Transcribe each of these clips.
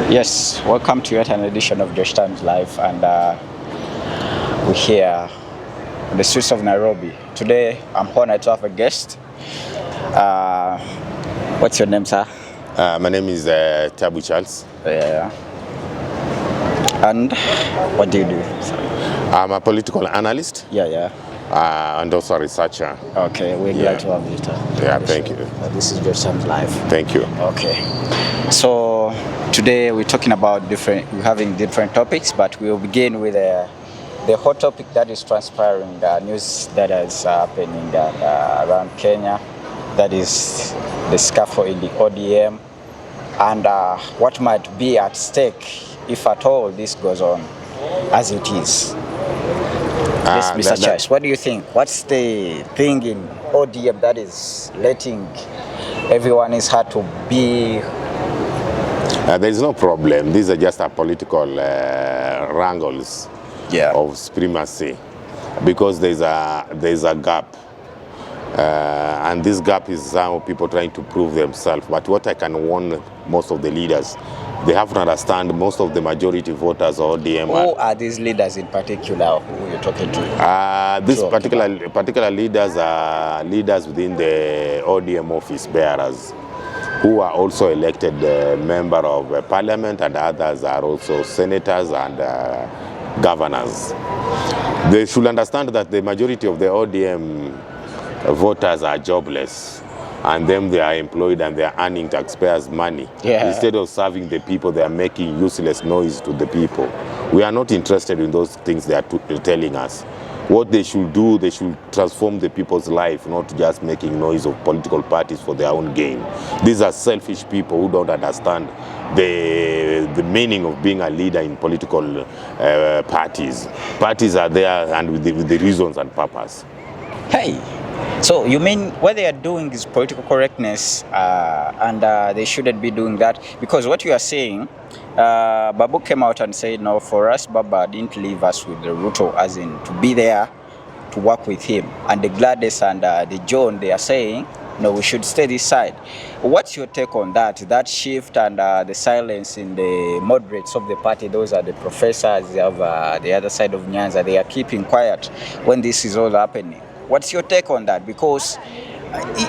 Yes, welcome to yet an edition of Josh Times Live, and we're here on the streets of Nairobi. Today, I'm honored to have a guest. What's your name, sir? My name is Tabu Charles. Yeah. And what do you do? I'm a political analyst. Yeah. And also a researcher. Okay, we're glad to have you, sir. Yeah, thank you. This is Josh Times Live. Thank you. Okay. So today we're talking about we're having different topics, but we'll begin with the hot topic that is transpiring, news that is happening around Kenya. That is the scuffle in the ODM, and what might be at stake if at all this goes on as it is. Yes, Mr. Charles, what do you think? What's the thing in ODM that is letting everyone is hard to be? There is no problem. These are just a political wrangles of supremacy, because there's a gap, and this gap is some people trying to prove themselves. But what I can warn most of the leaders, they have to understand most of the majority voters of ODM. Who are these leaders in particular who you're talking to? These particular leaders are leaders within the ODM office bearers, who are also elected member of parliament, and others are also senators and governors. They should understand that the majority of the ODM voters are jobless, and then they are employed and they are earning taxpayers' money. Instead of serving the people, they are making useless noise to the people. We are not interested in those things they are telling us. What they should do, they should transform the people's life, not just making noise of political parties for their own gain. These are selfish people who don't understand the meaning of being a leader in political parties. Parties are there and with the reasons and purpose. Hey, so you mean what they are doing is political correctness, and they shouldn't be doing that? Because what you are saying, Babu came out and said, no, for us, Baba didn't leave us with the Ruto, as in to be there to work with him. And the Gladys and the John, they are saying, no, we should stay this side. What's your take on that shift and the silence in the moderates of the party? Those are the professors, they have the other side of Nyanza. They are keeping quiet when this is all happening. What's your take on that? Because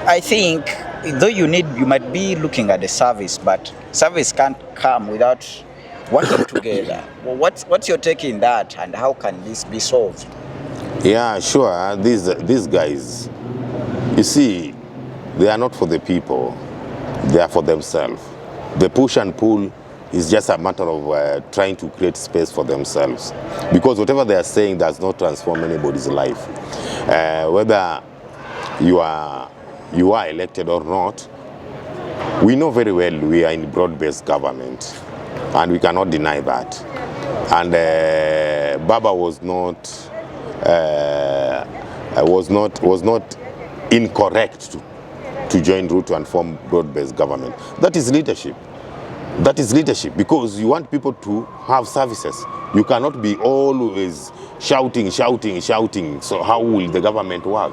I think, though you might be looking at the service, but service can't come without working together. Well, what's your take in that, and how can this be solved? Yeah, sure. These guys, you see, they are not for the people. They are for themselves. The push and pull is just a matter of trying to create space for themselves. Because whatever they are saying does not transform anybody's life. Whether you are elected or not, we know very well we are in broad-based government, and we cannot deny that. And Baba was not incorrect to join Ruto and form broad-based government. That is leadership. That is leadership, because you want people to have services. You cannot be always shouting. So how will the government work?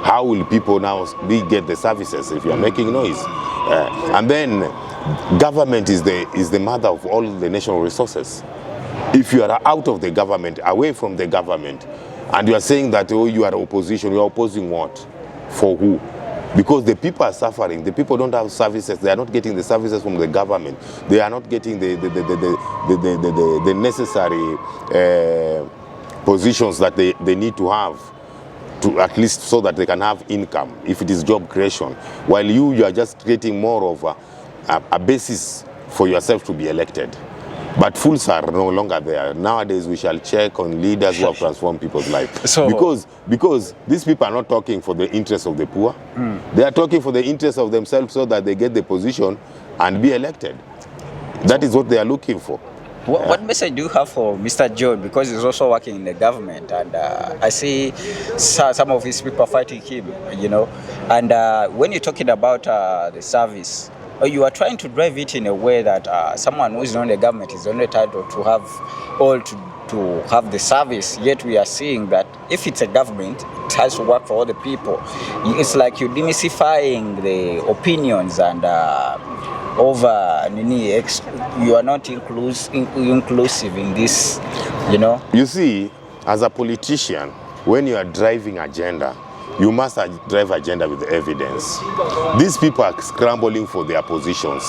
How will people now get the services if you are making noise? And then government is the mother of all the national resources. If you are out of the government, away from the government, and you are saying that, oh, you are opposition, you are opposing what? For who? Because the people are suffering. The people don't have services. They are not getting the services from the government. They are not getting the necessary positions that they need to have, to at least so that they can have income, if it is job creation. While you are just creating more of a basis for yourself to be elected. But fools are no longer there. Nowadays, we shall check on leaders who have transformed people's lives. So, because these people are not talking for the interests of the poor. They are talking for the interests of themselves, so that they get the position and be elected. That is what they are looking for. What message do you have for Mr. John? Because he's also working in the government, and I see some of his people fighting him, you know. And when you're talking about the service, you are trying to drive it in a way that someone who is not in the government is only entitled to have all to have the service. Yet we are seeing that if it's a government, it has to work for all the people. It's like you're demystifying the opinions and over you are not inclusive in this, you know. You see, as a politician, when you are driving agenda, you must drive agenda with evidence. These people are scrambling for their positions.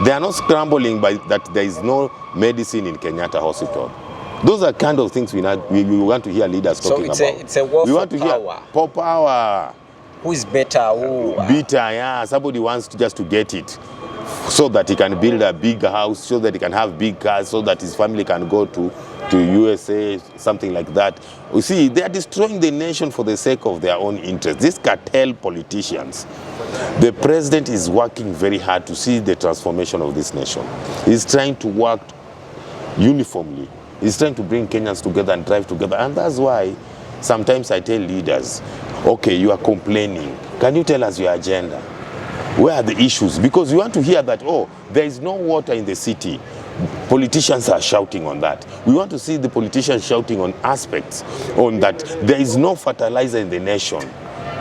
They are not scrambling by that there is no medicine in Kenyatta Hospital. Those are kind of things we want to hear leaders talking about. So it's a war for power. For power. Who is better? Who? Better, yeah. Somebody wants just to get it, so that he can build a big house, so that he can have big cars, so that his family can go to USA, something like that. You see, they are destroying the nation for the sake of their own interests. These cartel politicians. The president is working very hard to see the transformation of this nation. He's trying to work uniformly. He's trying to bring Kenyans together and drive together. And that's why sometimes I tell leaders, okay, you are complaining. Can you tell us your agenda? Where are the issues? Because you want to hear that, oh, there is no water in the city. Politicians are shouting on that. We want to see the politicians shouting on aspects on that. There is no fertilizer in the nation.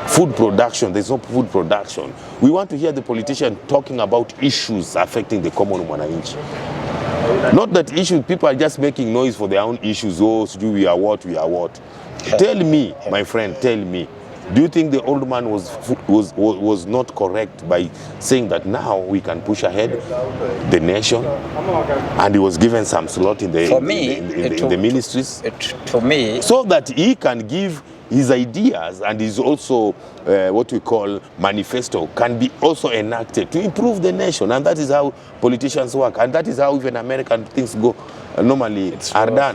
Food production, there's no food production. We want to hear the politician talking about issues affecting the common mwananchi. Not that issue, people are just making noise for their own issues. Oh, we are what, we are what. Tell me, my friend, tell me. Do you think the old man was not correct by saying that now we can push ahead the nation, and he was given some slot in the ministries? To me, so that he can give his ideas and his also what we call manifesto can be also enacted to improve the nation, and that is how politicians work, and that is how even American things go normally are done.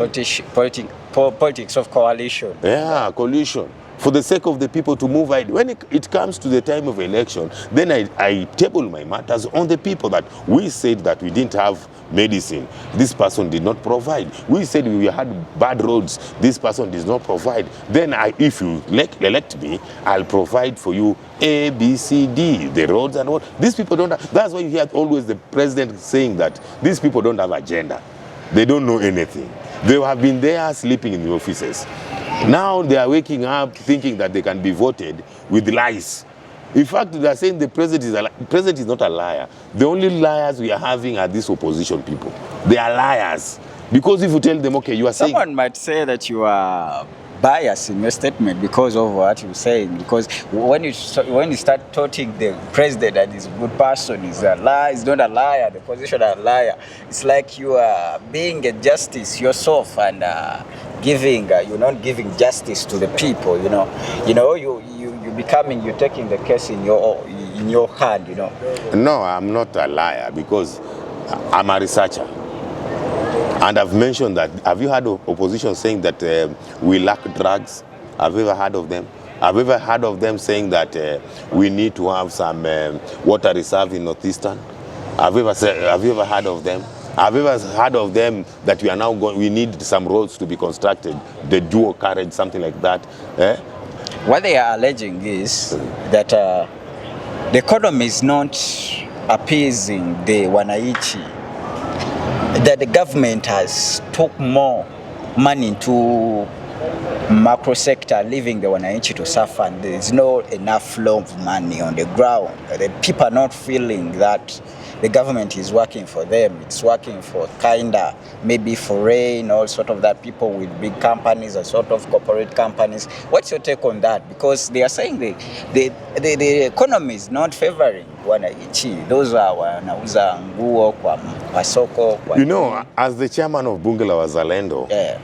Politics of coalition. Yeah, coalition. For the sake of the people to move ahead. When it comes to the time of election, then I table my matters on the people that we said that we didn't have medicine. This person did not provide. We said we had bad roads. This person does not provide. Then if you elect me, I'll provide for you A, B, C, D, the roads and what. These people don't have. That's why you hear always the president saying that these people don't have agenda. They don't know anything. They have been there sleeping in the offices. Now they are waking up thinking that they can be voted with lies. In fact, they are saying the president is not a liar. The only liars we are having are these opposition people. They are liars. Because if you tell them, okay, you are saying... Someone might say that you are biased in your statement because of what you're saying. Because when you start touting the president that is a good person, he's a liar, he's not a liar, the position of a liar. It's like you are being a justice yourself and you're not giving justice to the people, you're taking the case in your hand, No, I'm not a liar because I'm a researcher. And I've mentioned that. Have you heard of opposition saying that we lack drugs? Have you ever heard of them? Have you ever heard of them saying that we need to have some water reserve in Northeastern? Have you ever heard of them? Have you ever heard of them that we need some roads to be constructed, the dual carriage, something like that? What they are alleging is that the economy is not appeasing the wananchi, that the government has took more money to macro sector, leaving the wananchi to suffer, and there is not enough flow of money on the ground. The people are not feeling that the government is working for them. It's working for maybe foreign, all sort of that, people with big companies or sort of corporate companies. What's your take on that? Because they are saying the economy is not favoring wananchi. Those are wanauza nguo kwa soko. As the chairman of Bunge la Wazalendo, yeah,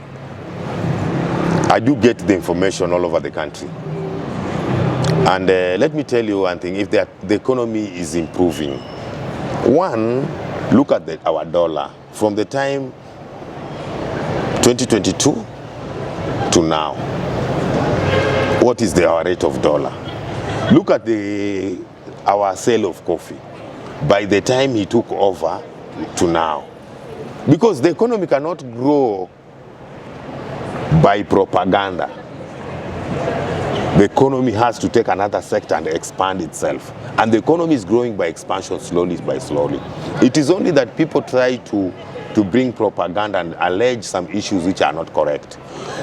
I do get the information all over the country. And let me tell you one thing, if the economy is improving, one, look at our dollar. From the time 2022 to now, what is our rate of dollar? Look at our sale of coffee. By the time he took over to now. Because the economy cannot grow by propaganda. The economy has to take another sector and expand itself. And the economy is growing by expansion slowly by slowly. It is only that people try to bring propaganda and allege some issues which are not correct.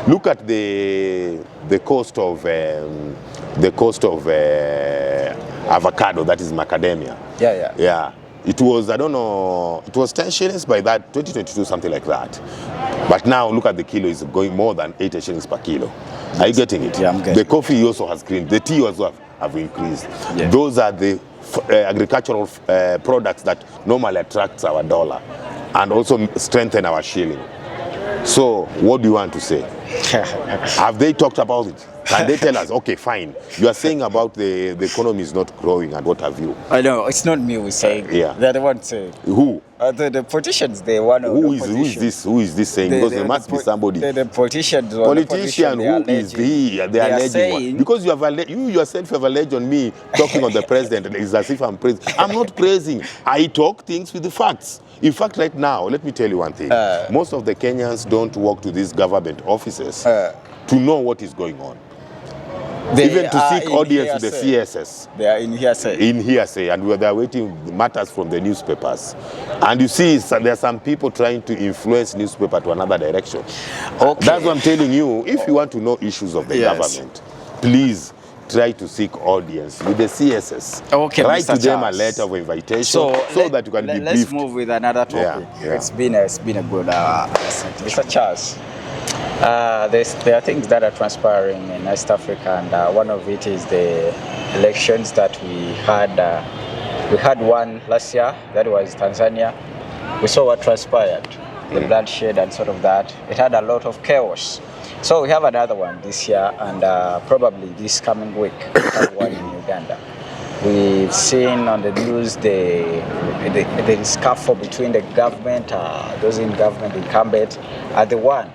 Look at the cost of avocado, that is macadamia. Yeah. It was, I don't know, it was 10 shillings by that, 2022, something like that. But now look at the kilo is going more than 80 shillings per kilo. Are you getting it? Yeah, I'm getting The coffee also has increased. The tea also have increased. Yeah. Those are the agricultural products that normally attracts our dollar and also strengthen our shilling. So what do you want to say? Have they talked about it? Can they tell us, okay, fine, you are saying about the economy is not growing and what have you? I know, it's not me who's saying. Yeah. They're the ones saying. Who? The politicians, they one of Who the is politicians. Who is this saying? Because there must be somebody. The politicians. Politician, who is he? They are alleging. Because you yourself have alleged on me talking on the president. It's as if I'm praising. I'm not praising. I talk things with the facts. In fact, right now, let me tell you one thing. Most of the Kenyans don't walk to these government offices to know what is going on. Even to seek audience with the CSS. They are in hearsay. In hearsay, and they are waiting matters from the newspapers. And you see, there are some people trying to influence newspaper to another direction. Okay. That's what I'm telling you. If you want to know issues of the government, please try to seek audience with the CSS. Okay, write Mr. to them a Charles. letter of invitation so that you can be briefed. Let's move with another topic. Yeah. It's been a good lesson. Mr. Charles, there are things that are transpiring in East Africa, and one of it is the elections that we had. We had one last year, that was Tanzania. We saw what transpired, the bloodshed and sort of that. It had a lot of chaos. So we have another one this year, and probably this coming week, we have one in Uganda. We've seen on the news the scuffle between the government, those in government, incumbent, and the one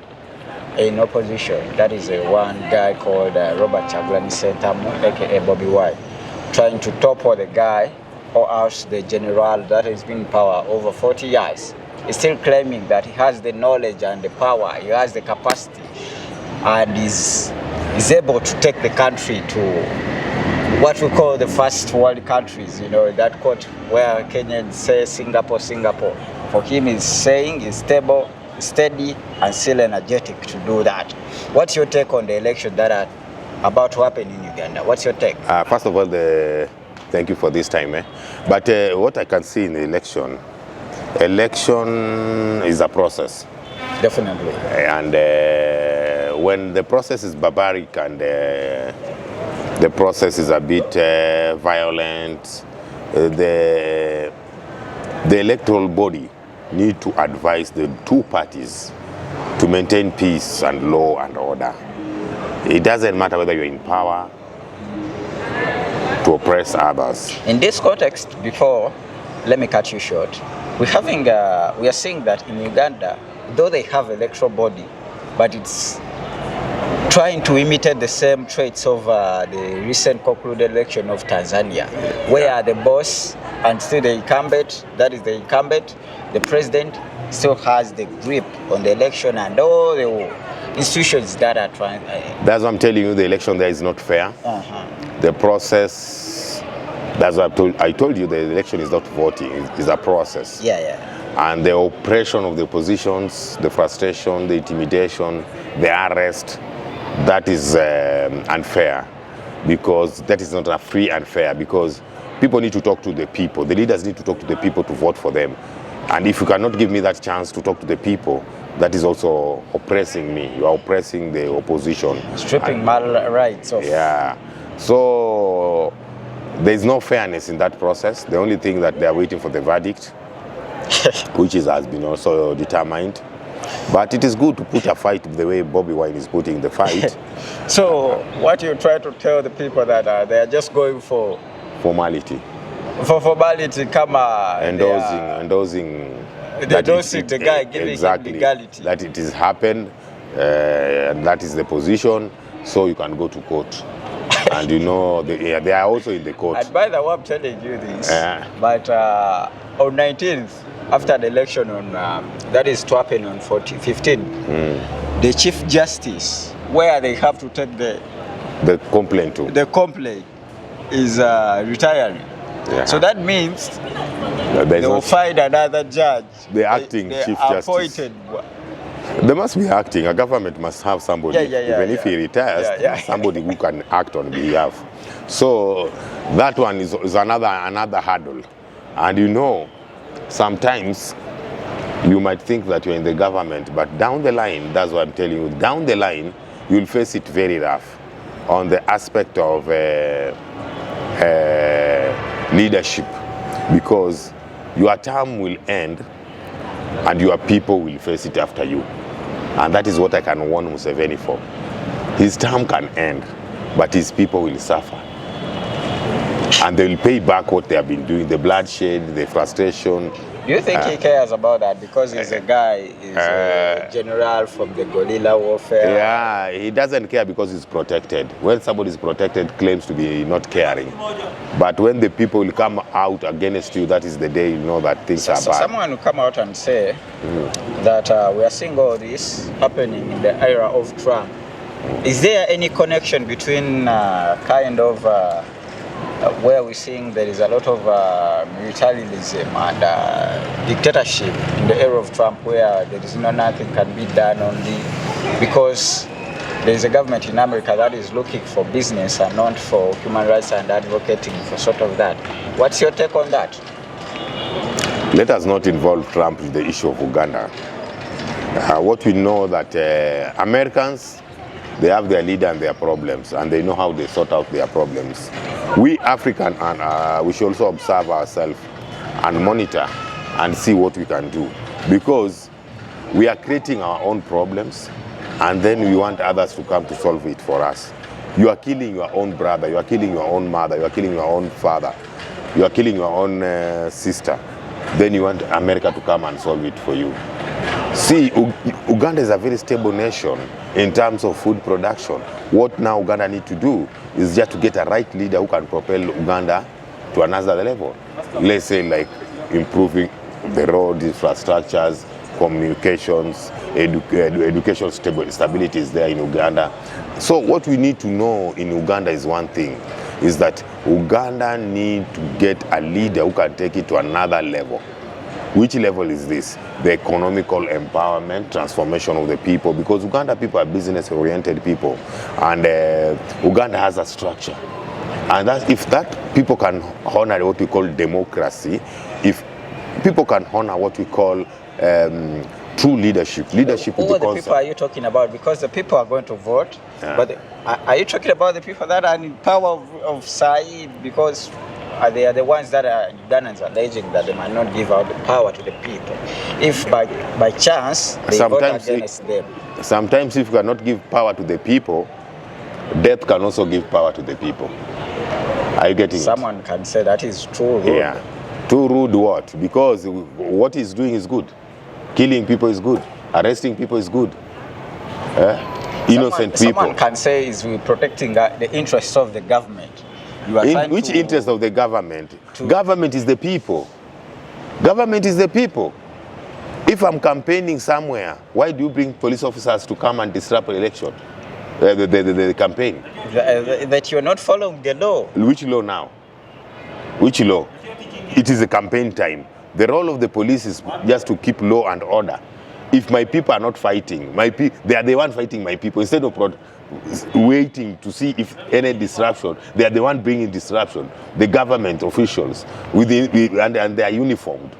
in opposition. That is one guy called Robert Chagulanyi Sentamu, aka Bobby Wine, trying to topple the guy or else the general that has been in power over 40 years. He's still claiming that he has the knowledge and the power, he has the capacity, and is able to take the country to what we call the first world countries, that quote where Kenyans say Singapore. For him, he's saying he's stable, steady, and still energetic to do that. What's your take on the election that are about to happen in Uganda? What's your take? First of all, thank you for this time. But what I can see in the election is a process. Definitely. And when the process is barbaric and the process is a bit violent, the electoral body need to advise the two parties to maintain peace and law and order. It doesn't matter whether you're in power to oppress others. In this context, before, let me cut you short. We are seeing that in Uganda, though they have electoral body, but it's trying to imitate the same traits of the recent concluded election of Tanzania, where the boss and still the incumbent, that is the incumbent, the president still has the grip on the election and all the institutions that are trying. That's what I'm telling you, the election there is not fair. The process, that's what I told you, the election is not voting, it's a process. Yeah. And the oppression of the oppositions, the frustration, the intimidation, the arrest, that is unfair, because that is not a free and fair, because people need to talk to the people. The leaders need to talk to the people to vote for them. And if you cannot give me that chance to talk to the people, that is also oppressing me. You are oppressing the opposition. Stripping my rights off. Yeah. So there is no fairness in that process. The only thing that they are waiting for the verdict, which has been also determined. But it is good to put a fight the way Bobby Wine is putting the fight. So what you try to tell the people that they are just going for formality. For formality, come endorsing the guy, giving exactly, him legality. That it has happened, and that is the position, so you can go to court. And they are also in the court. And by the way, I'm telling you this, but on 19th, after the election that is to happen on 15, the Chief Justice, where they have to take the complaint to. The complaint is retiring. Yeah. So that means they will find another judge. The acting Chief Justice. They must be acting. A government must have somebody, even if he retires, somebody who can act on behalf. So that one is another hurdle. And sometimes you might think that you're in the government, but down the line, that's what I'm telling you, down the line, you'll face it very rough on the aspect of leadership, because your term will end and your people will face it after you. And that is what I can warn Museveni for. His term can end, but his people will suffer. And they will pay back what they have been doing, the bloodshed, the frustration. Do you think he cares about that because he's a guy, he's a general from the guerrilla warfare? Yeah, he doesn't care because he's protected. When somebody is protected, claims to be not caring. But when the people will come out against you, that is the day you know that things are bad. Someone will come out and say that we are seeing all this happening in the era of Trump. Is there any connection between kind of where we're seeing there is a lot of militarism and dictatorship in the era of Trump, where there is nothing can be done only because there is a government in America that is looking for business and not for human rights and advocating for sort of that. What's your take on that? Let us not involve Trump in the issue of Uganda. What we know that Americans, they have their leader and their problems, and they know how they sort out their problems. We African, we should also observe ourselves and monitor and see what we can do, because we are creating our own problems and then we want others to come to solve it for us. You are killing your own brother, you are killing your own mother, you are killing your own father, you are killing your own sister. Then you want America to come and solve it for you. See, Uganda is a very stable nation in terms of food production. What now Uganda need to do is just to get a right leader who can propel Uganda to another level. Let's say like improving the road infrastructures, communications, education stability is there in Uganda. So what we need to know in Uganda is one thing, is that Uganda need to get a leader who can take it to another level. Which level is this? The economical empowerment, transformation of the people, because Uganda people are business-oriented people, and Uganda has a structure. And that, if that people can honor what we call democracy, if people can honor what we call true leadership. Leadership Who are the people are you talking about? Because the people are going to vote, but are you talking about the people that are in power of Said? Because they are the ones that are Ugandans alleging that they might not give out the power to the people. If by chance they vote against them. Sometimes if you cannot give power to the people, death can also give power to the people. Are you getting Someone can say that is too rude. Yeah. Too rude what? Because what he's doing is good. Killing people is good. Arresting people is good. Innocent people. Someone can say is protecting the interests of the government. In which interest of the government? Government is the people. Government is the people. If I'm campaigning somewhere, why do you bring police officers to come and disrupt the election? The campaign? That you're not following the law. Which law now? Which law? It is a campaign time. The role of the police is just to keep law and order. If my people are not fighting, they are the one fighting my people. Instead of waiting to see if any disruption, they are the one bringing disruption. The government officials, and they are uniformed.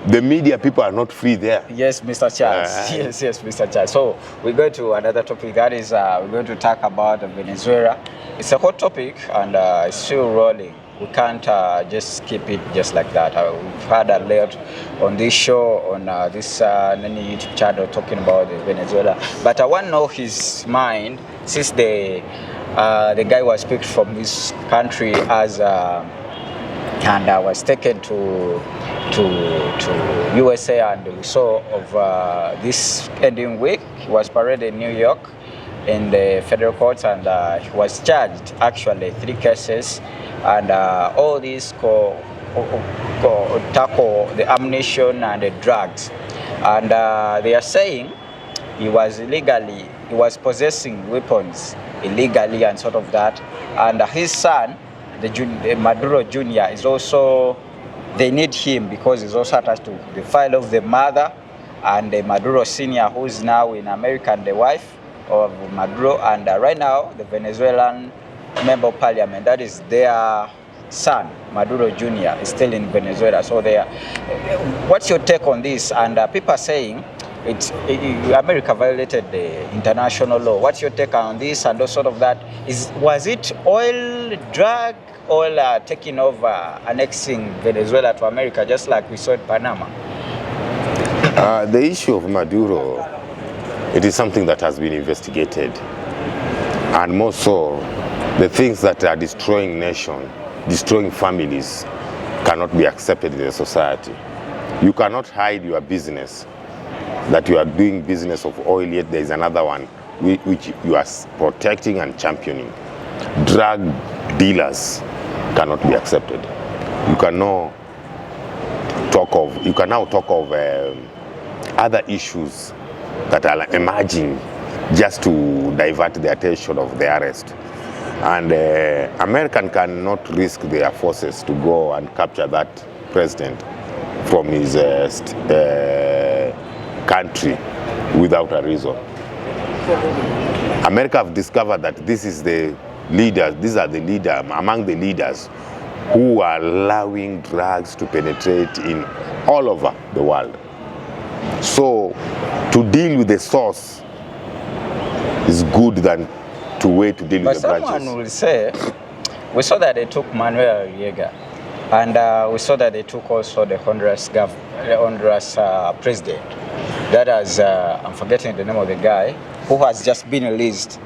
The media people are not free there. Yes, Mr. Charles. Yes, Mr. Charles. So we go to another topic. That is, we're going to talk about Venezuela. It's a hot topic and it's still rolling. We can't just keep it just like that. We've had a lot on this show, on this YouTube channel talking about Venezuela. But I want to know his mind, since the guy was picked from this country as and was taken to USA, and we saw of this ending week. He was paraded in New York in the federal courts, and he was charged actually 3 cases. And all these tackle the ammunition and the drugs, and they are saying he was possessing weapons illegally and sort of that. And his son, the Maduro Jr., is also, they need him because he's also attached to the file of the mother and the Maduro Sr., who is now in America, and the wife of Maduro. And right now the Venezuelan member of parliament, that is their son, Maduro Jr., is still in Venezuela. So what's your take on this? And people are saying America violated the international law. What's your take on this and sort of that? Was it oil, drug, oil taking over, annexing Venezuela to America, just like we saw in Panama? The issue of Maduro, it is something that has been investigated. And more so, the things that are destroying nations, destroying families, cannot be accepted in the society. You cannot hide your business, that you are doing business of oil, yet there is another one which you are protecting and championing. Drug dealers cannot be accepted. You can now talk of other issues that are emerging just to divert the attention of the arrest. And American cannot risk their forces to go and capture that president from his country without a reason. America have discovered that these are the leaders, among the leaders who are allowing drugs to penetrate in all over the world. So to deal with the source is good than to wait to deal with the branches. But someone will say, we saw that they took Manuel Noriega, and we saw that they took also the Honduras president. That has, I'm forgetting the name of the guy, who has just been released,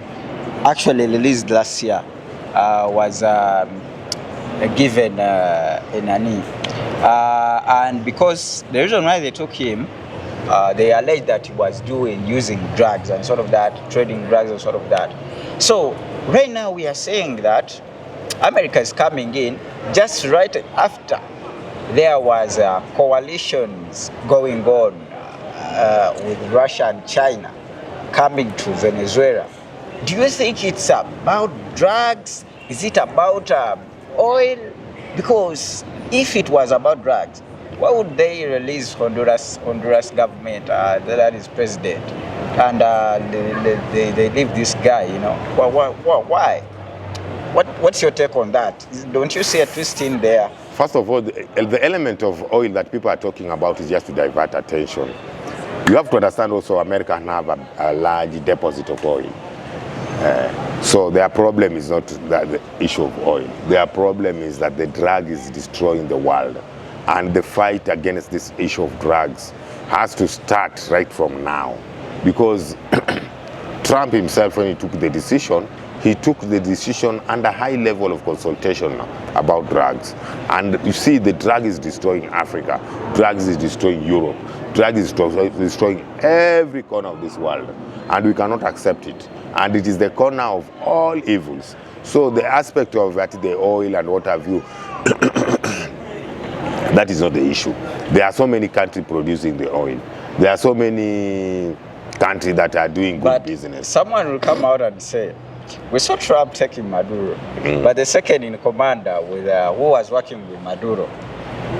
actually released last year, was given a knee. And because the reason why they took him, they alleged that he was using drugs and sort of that, trading drugs and sort of that. So right now we are saying that America is coming in just right after there was coalitions going on with Russia and China coming to Venezuela. Do you think it's about drugs? Is it about oil? Because if it was about drugs, why would they release Honduras government, that is president, and they leave this guy, you know? Why? What's your take on that? Don't you see a twist in there? First of all, the element of oil that people are talking about is just to divert attention. You have to understand also America have a large deposit of oil. So their problem is not the issue of oil. Their problem is that the drug is destroying the world. And the fight against this issue of drugs has to start right from now. Because Trump himself, when he took the decision under high level of consultation about drugs. And you see, the drug is destroying Africa. Drugs is destroying Europe. Drug is destroying every corner of this world. And we cannot accept it. And it is the corner of all evils. So the aspect of that, the oil and what have you, that is not the issue. There are so many countries producing the oil. There are so many countries that are doing good business. Someone will come out and say, we saw Trump taking Maduro, but the second in command who was working with Maduro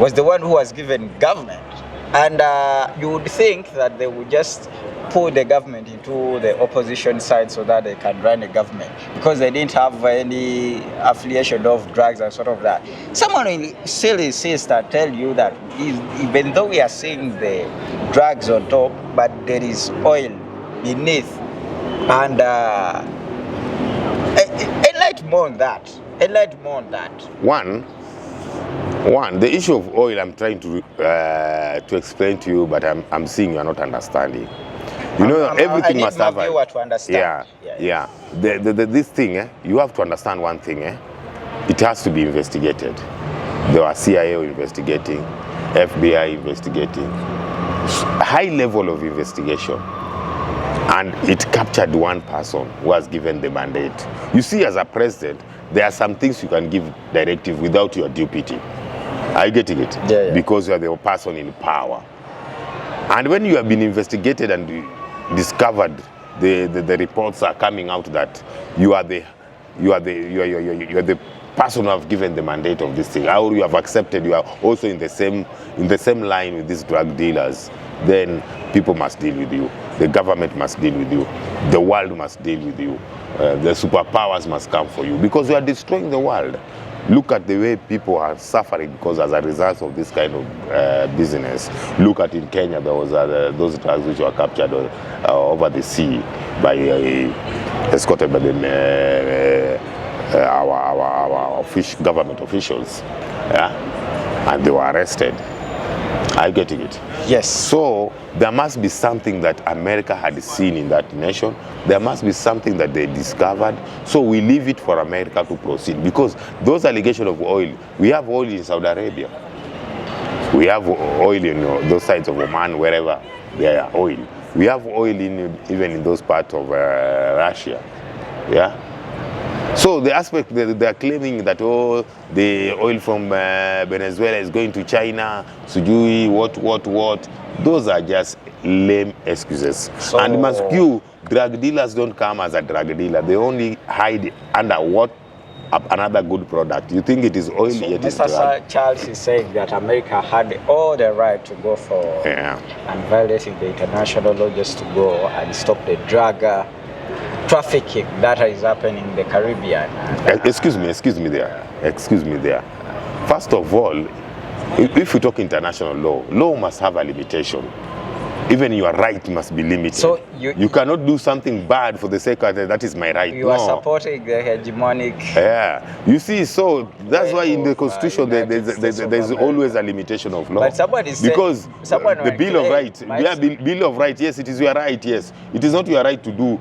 was the one who was given government. And you would think that they would just put the government into the opposition side so that they can run a government, because they didn't have any affiliation of drugs and sort of that. Someone will still insist and tell you that even though we are seeing the drugs on top, but there is oil beneath. And enlighten more on that. One, the issue of oil I'm trying to explain to you, but I'm seeing you are not understanding. You know, everything must have a... to understand. Yeah. This thing, you have to understand one thing. It has to be investigated. There was CIA investigating, FBI investigating, high level of investigation. And it captured one person who was given the mandate. You see, as a president, there are some things you can give directive without your deputy. Are you getting it? Yeah. Because you are the person in power. And when you have been investigated and discovered, the reports are coming out that you are the person who have given the mandate of this thing, or you have accepted, you are also in the same line with these drug dealers, then people must deal with you. The government must deal with you. The world must deal with you. The superpowers must come for you, because you are destroying the world. Look at the way people are suffering because as a result of this kind of business. Look at in Kenya, there was those drugs which were captured over the sea by escorted by our government officials, yeah, and they were arrested. Are you getting it? Yes. So there must be something that America had seen in that nation. There must be something that they discovered. So we leave it for America to proceed, because those allegations of oil, we have oil in Saudi Arabia. We have oil in those sides of Oman, wherever there are oil. We have oil even in those parts of Russia. Yeah. So the aspect that they are claiming that, oh, the oil from Venezuela is going to China, sujui, what, those are just lame excuses. So, and must you, drug dealers don't come as a drug dealer. They only hide under what? Another good product. You think it is oil, so yet it's drug. Charles is saying that America had all the right to go for and violating the international law just to go and stop the drug trafficking that is happening in the Caribbean. Excuse me there. First of all, if we talk international law must have a limitation. Even your right must be limited. So you cannot do something bad for the sake of that is my right. You are supporting the hegemonic. Yeah. You see, so that's why in the Constitution there's always a limitation of law. But somebody said, because the Bill of Rights, Bill of Rights, yes, it is your right, yes. It is not your right to do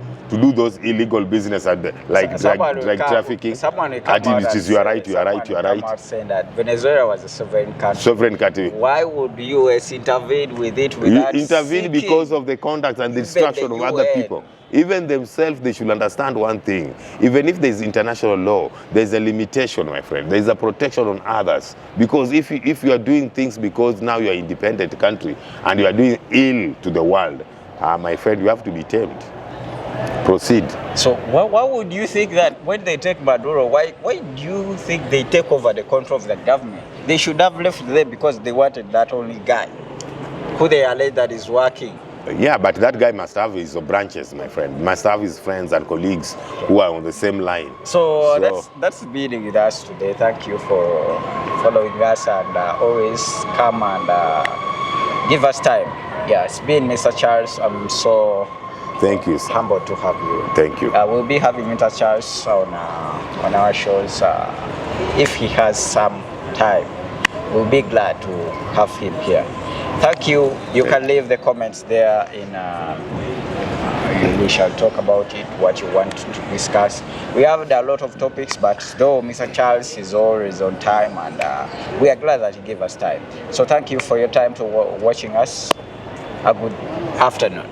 those illegal business and like drug trafficking. It is your right, you are right. Saying that Venezuela was a sovereign country. Sovereign country. Why would the US intervene with it without intervene because of the conduct and the destruction of other people? Even themselves, they should understand one thing. Even if there is international law, there is a limitation, my friend. There is a protection on others. Because if you are doing things because now you are an independent country and you are doing ill to the world, my friend, you have to be tamed. Proceed. So why would you think that when they take Maduro, why do you think they take over the control of the government? They should have left there because they wanted that only guy who they allege that is working. Yeah, but that guy must have his branches, my friend. Must have his friends and colleagues who are on the same line. So that's being with us today. Thank you for following us and always come and give us time. Yeah, it's been Mr. Charles. I'm so thank you, sir. Humbled to have you. Thank you. We'll be having Mr. Charles on our shows if he has some time. We'll be glad to have him here. Thank you. You can leave the comments there we shall talk about it, what you want to discuss. We have a lot of topics, but though Mr. Charles is always on time and we are glad that he gave us time. So thank you for your time to watching us. A good afternoon.